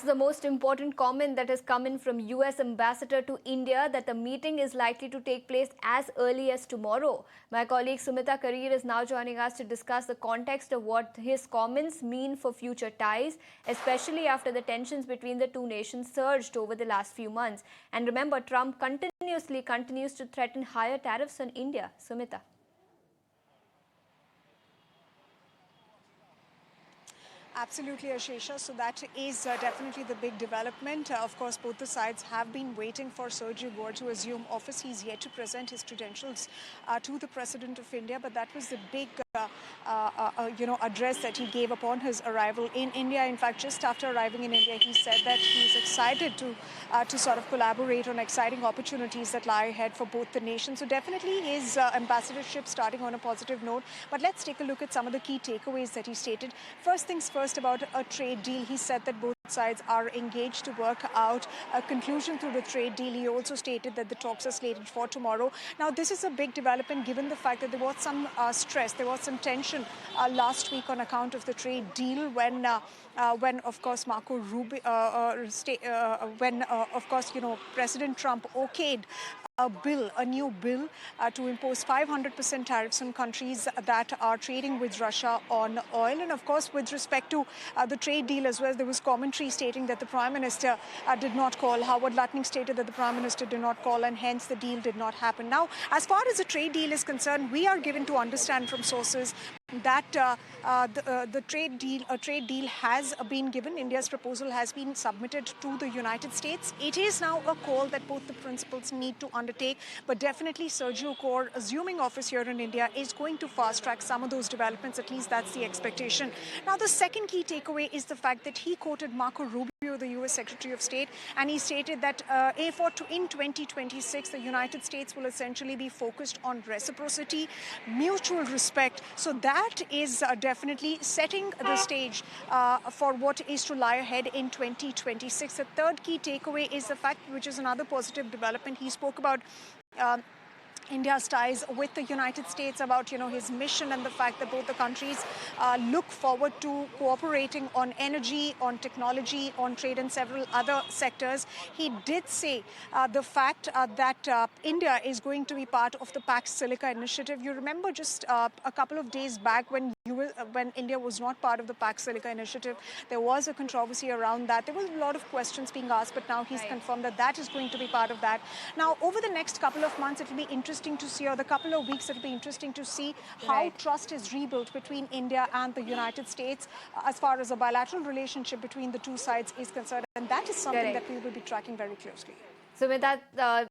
the most important comment that has come in from US Ambassador to India, that the meeting is likely to take place as early as tomorrow. My colleague Sumita Karir is now joining us to discuss the context of what his comments mean for future ties, especially after the tensions between the two nations surged over the last few months. And remember, Trump continues to threaten higher tariffs on India. Sumita. Absolutely, Ashesha. So that is definitely the big development. Of course, both the sides have been waiting for Sergio Gore to assume office. He's yet to present his credentials to the President of India, but that was the big address that he gave upon his arrival in India. In fact, just after arriving in India, he said that he's excited to sort of collaborate on exciting opportunities that lie ahead for both the nations. So definitely his ambassadorship starting on a positive note. But let's take a look at some of the key takeaways that he stated. First things first, about a trade deal. He said that both sides are engaged to work out a conclusion through the trade deal. He also stated that the talks are slated for tomorrow. Now, this is a big development given the fact that there was some stress, there was some tension last week on account of the trade deal when of course, Marco Rubio, of course, President Trump okayed a new bill to impose 500% tariffs on countries that are trading with Russia on oil. And of course, with respect to the trade deal as well, there was commentary stating that the Prime Minister did not call. Howard Lutnick stated that the Prime Minister did not call, and hence the deal did not happen. Now, as far as the trade deal is concerned, we are given to understand from sources that a trade deal has been given. India's proposal has been submitted to the United States. It is now a call that both the principals need to undertake, but definitely Sergio Gore assuming office here in India is going to fast track some of those developments. At least that's the expectation. Now, the second key takeaway is the fact that he quoted Marco Rubio, the U.S. Secretary of State, and he stated that in 2026, the United States will essentially be focused on reciprocity, mutual respect. So that is definitely setting the stage for what is to lie ahead in 2026. The third key takeaway is the fact, which is another positive development, he spoke about India's ties with the United States, about his mission and the fact that both the countries look forward to cooperating on energy, on technology, on trade and several other sectors. He did say the fact that India is going to be part of the Pax Silica initiative. You remember just a couple of days back when India was not part of the Pax Silica initiative, there was a controversy around that. There was a lot of questions being asked, but now he's confirmed that that is going to be part of that. Now, over the next couple of months, it will be interesting to see, or the couple of weeks, it will be interesting to see how trust is rebuilt between India and the United States as far as a bilateral relationship between the two sides is concerned. And that is something that we will be tracking very closely. So with that,